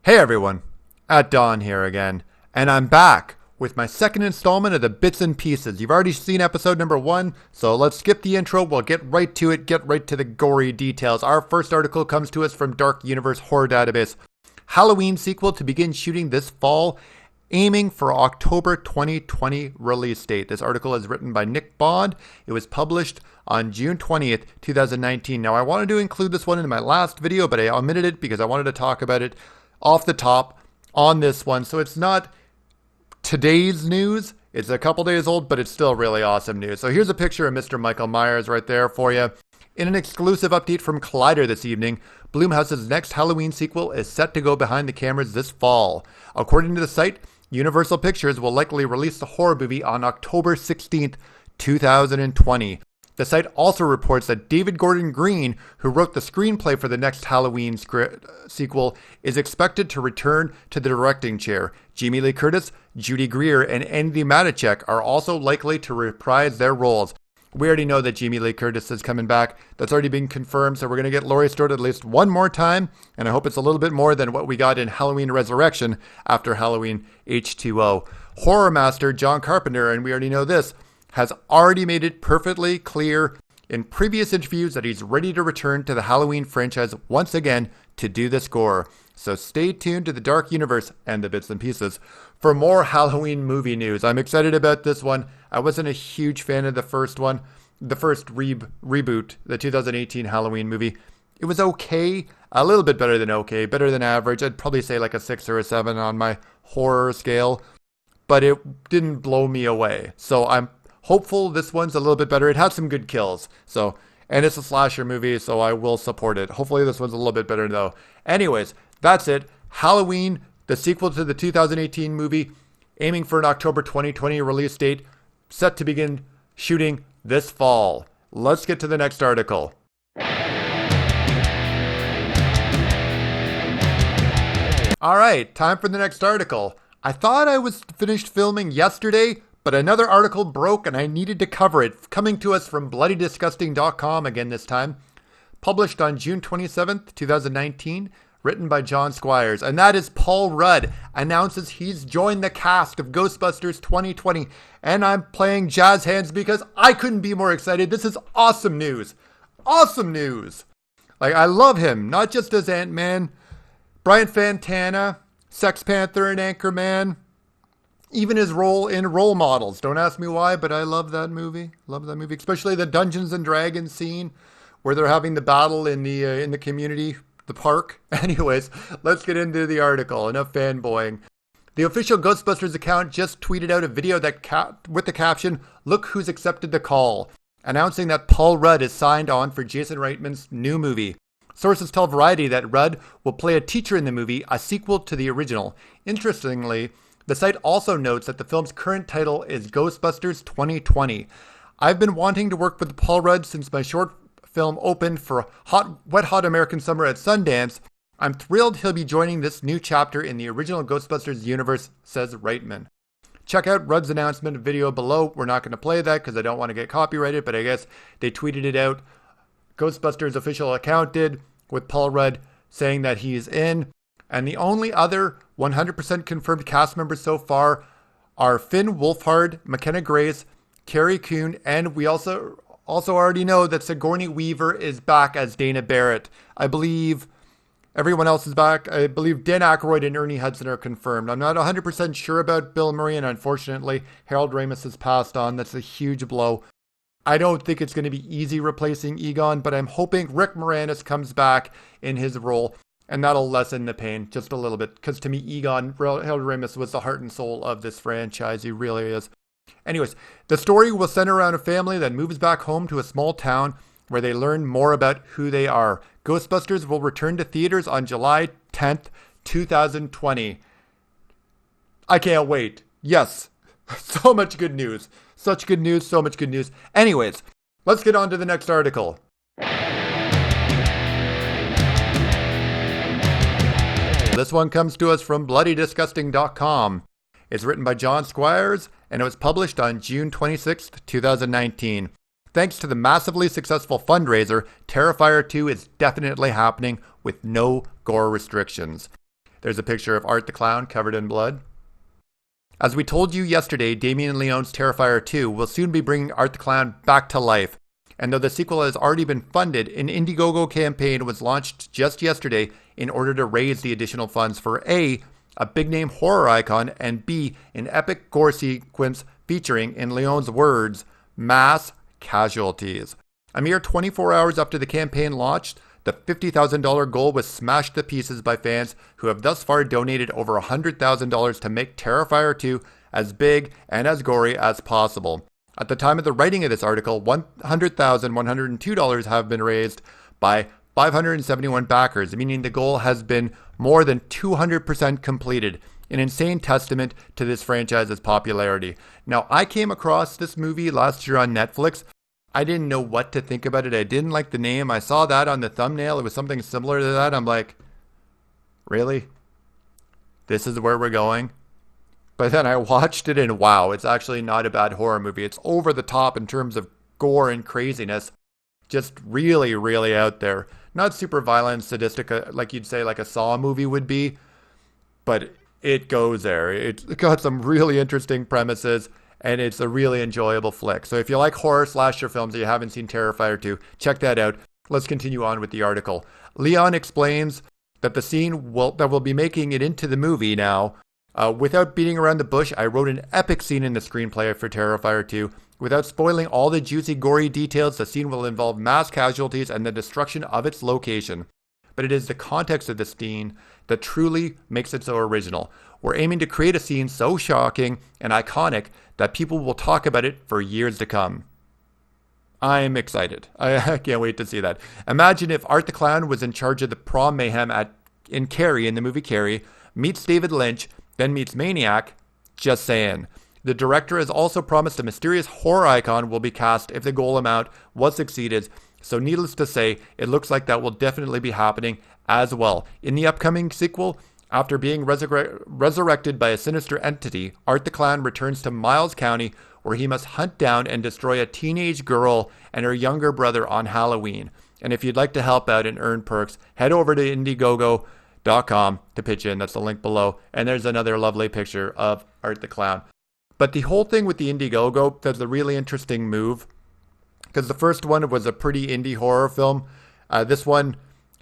Hey everyone, at Dawn here again, and I'm back with my second installment of the Bits and Pieces. You've already seen episode number 1, so let's skip the intro, we'll get right to it, get right to the gory details. Our first article comes to us from Dark Universe Horror Database. Halloween sequel to begin shooting this fall, aiming for October 2020 release date. This article is written by Nick Bond. It was published on June 20th, 2019. Now, I wanted to include this one in my last video, but I omitted it because I wanted to talk about it off the top on this one. So it's not today's news. It's a couple days old, but it's still really awesome news. So here's a picture of Mr. Michael Myers right there for you. In an exclusive update from Collider this evening, Blumhouse's next Halloween sequel is set to go behind the cameras this fall. According to the site, Universal Pictures will likely release the horror movie on October 16th, 2020. The site also reports that David Gordon Green, who wrote the screenplay for the next Halloween sequel, is expected to return to the directing chair. Jamie Lee Curtis, Judy Greer, and Andy Matichak are also likely to reprise their roles. We already know that Jamie Lee Curtis is coming back. That's already been confirmed, so we're going to get Laurie Strode at least one more time, and I hope it's a little bit more than what we got in Halloween Resurrection after Halloween H2O. Horror master John Carpenter, and we already know this, has already made it perfectly clear in previous interviews that he's ready to return to the Halloween franchise once again to do the score. So stay tuned to the Dark Universe and the Bits and Pieces for more Halloween movie news. I'm excited about this one. I wasn't a huge fan of the first one, the first reboot, the 2018 Halloween movie. It was okay, a little bit better than okay, better than average. I'd probably say like a 6 or a 7 on my horror scale, but it didn't blow me away. So I'm hopeful this one's a little bit better. It has some good kills, and it's a slasher movie, so I will support it. Hopefully this one's a little bit better though. Anyways, that's it. Halloween, the sequel to the 2018 movie, aiming for an October 2020 release date, set to begin shooting this fall. Let's get to the next article. All right, time for the next article. I thought I was finished filming yesterday, but another article broke and I needed to cover it. Coming to us from bloodydisgusting.com again this time. Published on June 27th, 2019. Written by John Squires. And that is Paul Rudd announces he's joined the cast of Ghostbusters 2020. And I'm playing jazz hands because I couldn't be more excited. This is awesome news. Awesome news. Like, I love him. Not just as Ant-Man. Brian Fantana. Sex Panther and Anchorman. Even his role in Role Models. Don't ask me why, but I love that movie. Love that movie, especially the Dungeons and Dragons scene where they're having the battle in the community, the park. Anyways, let's get into the article. Enough fanboying. The official Ghostbusters account just tweeted out a video with the caption, "Look who's accepted the call," announcing that Paul Rudd is signed on for Jason Reitman's new movie. Sources tell Variety that Rudd will play a teacher in the movie, a sequel to the original. Interestingly, the site also notes that the film's current title is Ghostbusters 2020. I've been wanting to work with Paul Rudd since my short film opened for Wet Hot American Summer at Sundance. I'm thrilled he'll be joining this new chapter in the original Ghostbusters universe, says Reitman. Check out Rudd's announcement video below. We're not going to play that because I don't want to get copyrighted, but I guess they tweeted it out. Ghostbusters official account did, with Paul Rudd saying that he's in. And the only other 100% confirmed cast members so far are Finn Wolfhard, McKenna Grace, Carrie Coon, and we also already know that Sigourney Weaver is back as Dana Barrett. I believe everyone else is back. I believe Dan Aykroyd and Ernie Hudson are confirmed. I'm not 100% sure about Bill Murray, and unfortunately, Harold Ramis has passed on. That's a huge blow. I don't think it's going to be easy replacing Egon, but I'm hoping Rick Moranis comes back in his role. And that'll lessen the pain just a little bit. Because to me, Harold Ramis was the heart and soul of this franchise. He really is. Anyways, the story will center around a family that moves back home to a small town where they learn more about who they are. Ghostbusters will return to theaters on July 10th, 2020. I can't wait. Yes. So much good news. Such good news. So much good news. Anyways, let's get on to the next article. This one comes to us from bloodydisgusting.com. It's written by John Squires, and it was published on June 26th, 2019. Thanks to the massively successful fundraiser, Terrifier 2 is definitely happening with no gore restrictions. There's a picture of Art the Clown covered in blood. As we told you yesterday, Damien Leone's Terrifier 2 will soon be bringing Art the Clown back to life. And though the sequel has already been funded, an Indiegogo campaign was launched just yesterday in order to raise the additional funds for A, a big-name horror icon, and B, an epic gore sequence featuring, in Leone's words, mass casualties. A mere 24 hours after the campaign launched, the $50,000 goal was smashed to pieces by fans who have thus far donated over $100,000 to make Terrifier 2 as big and as gory as possible. At the time of the writing of this article, $100,102 have been raised by 571 backers, meaning the goal has been more than 200% completed, an insane testament to this franchise's popularity. Now, I came across this movie last year on Netflix. I didn't know what to think about it. I didn't like the name. I saw that on the thumbnail. It was something similar to that. I'm like, really? This is where we're going? But then I watched it and wow, it's actually not a bad horror movie. It's over the top in terms of gore and craziness. Just really, really out there. Not super violent, sadistic, like you'd say like a Saw movie would be. But it goes there. It's got some really interesting premises. And it's a really enjoyable flick. So if you like horror slasher films and you haven't seen Terrifier 2, check that out. Let's continue on with the article. Leon explains that the scene that will be making it into the movie now. Without beating around the bush, I wrote an epic scene in the screenplay for Terrifier 2. Without spoiling all the juicy, gory details, the scene will involve mass casualties and the destruction of its location. But it is the context of the scene that truly makes it so original. We're aiming to create a scene so shocking and iconic that people will talk about it for years to come. I'm excited. I can't wait to see that. Imagine if Art the Clown was in charge of the prom mayhem in Carrie, in the movie Carrie, meets David Lynch, then meets Maniac. Just saying. The director has also promised a mysterious horror icon will be cast if the goal amount was exceeded. So needless to say, it looks like that will definitely be happening as well. In the upcoming sequel, after being resurrected by a sinister entity, Art the Clown returns to Miles County, where he must hunt down and destroy a teenage girl and her younger brother on Halloween. And if you'd like to help out and earn perks, head over to Indiegogo.com to pitch in. That's the link below. And there's another lovely picture of Art the Clown. But the whole thing with the Indiegogo, that's a really interesting move. Because the first one was a pretty indie horror film. This one,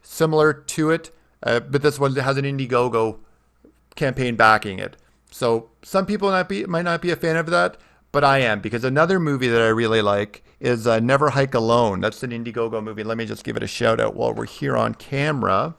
similar to it. But this one has an Indiegogo campaign backing it. So some people might not be a fan of that, but I am. Because another movie that I really like is Never Hike Alone. That's an Indiegogo movie. Let me just give it a shout out while we're here on camera.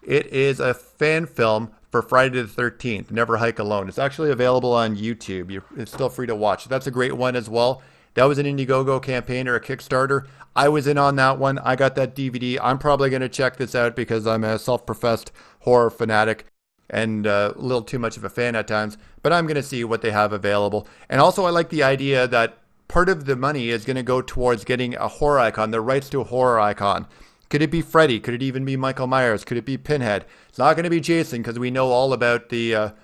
It is a fan film for Friday the 13th, Never Hike Alone. It's actually available on YouTube. It's still free to watch. That's a great one as well. That was an Indiegogo campaign or a Kickstarter. I was in on that one. I got that DVD. I'm probably going to check this out because I'm a self-professed horror fanatic and a little too much of a fan at times. But I'm going to see what they have available. And also I like the idea that part of the money is going to go towards getting a horror icon, the rights to a horror icon. Could it be Freddy? Could it even be Michael Myers? Could it be Pinhead? It's not going to be Jason because we know all about the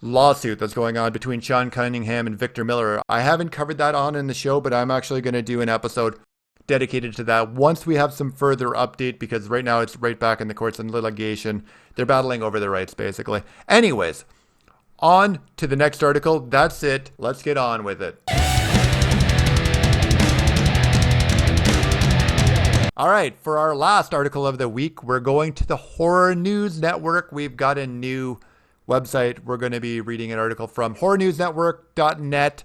lawsuit that's going on between Sean Cunningham and Victor Miller. I haven't covered that on in the show, but I'm actually going to do an episode dedicated to that once we have some further update, because right now it's right back in the courts and litigation. They're battling over the rights, basically. Anyways, on to the next article. That's it. Let's get on with it. All right, for our last article of the week, we're going to the Horror News Network. We've got a new website we're going to be reading an article from, horrornewsnetwork.net.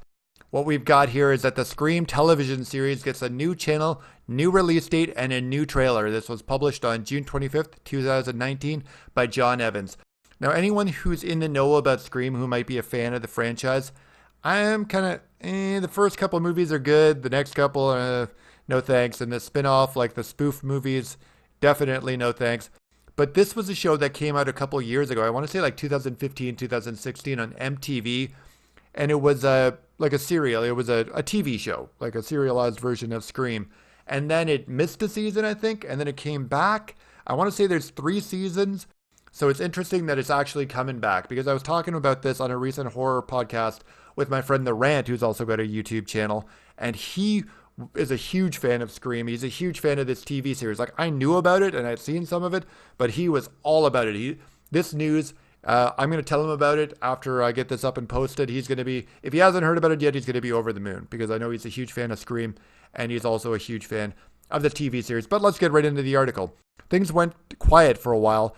What we've got here is that the Scream television series gets a new channel, new release date, and a new trailer. This was published on June 25th, 2019 by John Evans. Now, anyone who's in the know about Scream who might be a fan of the franchise, I am kind of, the first couple movies are good, the next couple, no thanks, and the spin-off, like the spoof movies, definitely no thanks. But this was a show that came out a couple years ago. I want to say like 2015, 2016 on MTV. And it was like a serial. It was a TV show, like a serialized version of Scream. And then it missed a season, I think. And then it came back. I want to say there's 3 seasons. So it's interesting that it's actually coming back. Because I was talking about this on a recent horror podcast with my friend The Rant, who's also got a YouTube channel. And he is a huge fan of Scream. He's a huge fan of this TV series. Like, I knew about it and I'd seen some of it, but he was all about it. this news, I'm going to tell him about it after I get this up and posted. He's going to be, if he hasn't heard about it yet, he's going to be over the moon because I know he's a huge fan of Scream and he's also a huge fan of the TV series. But let's get right into the article. Things went quiet for a while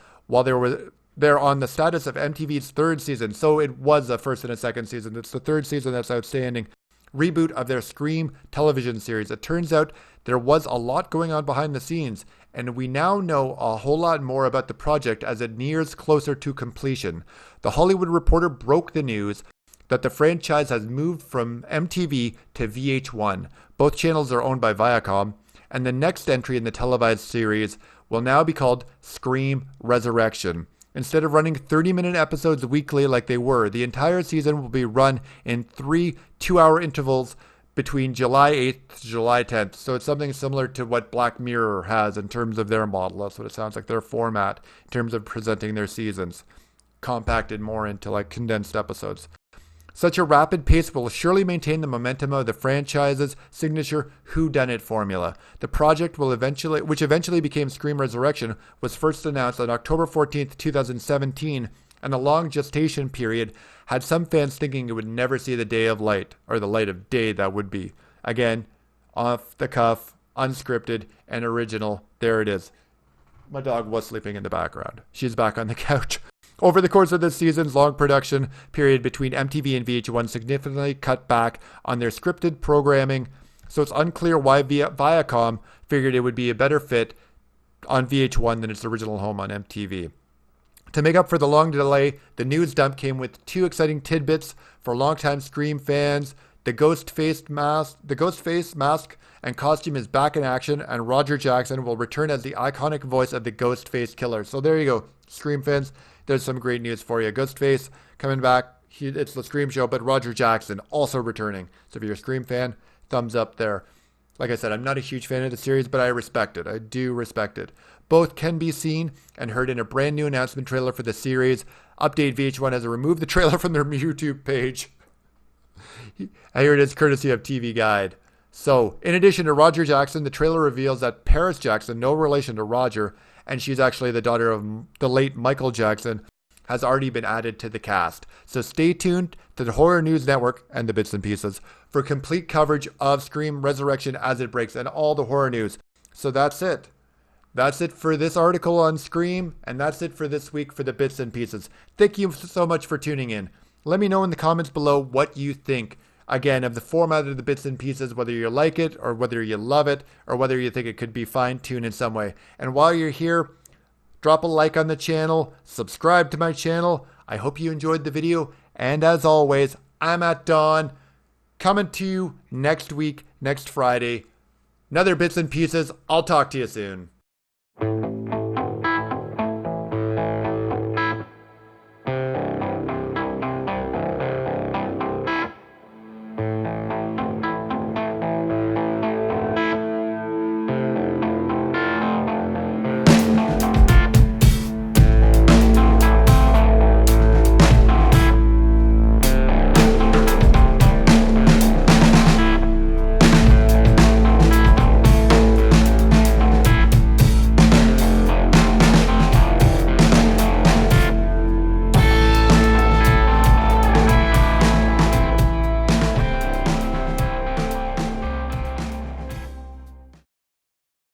they're on the status of MTV's third season. So it was a first and a second season. It's the third season that's outstanding. Reboot of their Scream television series. It turns out there was a lot going on behind the scenes, and we now know a whole lot more about the project as it nears closer to completion. The Hollywood Reporter broke the news that the franchise has moved from MTV to VH1. Both channels are owned by Viacom, and the next entry in the televised series will now be called Scream Resurrection. Instead of running 30-minute episodes weekly like they were, the entire season will be run in 3 2-hour intervals between July 8th to July 10th. So it's something similar to what Black Mirror has in terms of their model. That's what it sounds like, their format in terms of presenting their seasons, compacted more into like condensed episodes. Such a rapid pace will surely maintain the momentum of the franchise's signature whodunit formula. The project which eventually became Scream Resurrection, was first announced on October 14th, 2017, and a long gestation period had some fans thinking it would never see the day of light, or the light of day that would be. Again, off the cuff, unscripted, and original. There it is. My dog was sleeping in the background. She's back on the couch. Over the course of this season's long production period between MTV and VH1 significantly cut back on their scripted programming, so it's unclear why Viacom figured it would be a better fit on VH1 than its original home on MTV. To make up for the long delay, the news dump came with 2 exciting tidbits for longtime Scream fans. The ghost face mask and costume is back in action, and Roger Jackson will return as the iconic voice of the Ghostface Killer. So there you go, Scream fans. There's some great news for you. Ghostface coming back. It's the Scream show, but Roger Jackson also returning. So if you're a Scream fan, thumbs up there. Like I said, I'm not a huge fan of the series, but I respect it. I do respect it. Both can be seen and heard in a brand new announcement trailer for the series. Update VH1 has removed the trailer from their YouTube page. Here it is, courtesy of TV Guide. So, in addition to Roger Jackson, the trailer reveals that Paris Jackson, no relation to Roger, and she's actually the daughter of the late Michael Jackson, has already been added to the cast. So stay tuned to the Horror News Network and the Bits and Pieces for complete coverage of Scream Resurrection as it breaks and all the horror news. So that's it. That's it for this article on Scream, and that's it for this week for the Bits and Pieces. Thank you so much for tuning in. Let me know in the comments below what you think, again, of the format of the Bits and Pieces, whether you like it or whether you love it or whether you think it could be fine-tuned in some way. And while you're here, drop a like on the channel, subscribe to my channel. I hope you enjoyed the video. And as always, I'm at Dawn, coming to you next week, next Friday. Another Bits and Pieces. I'll talk to you soon.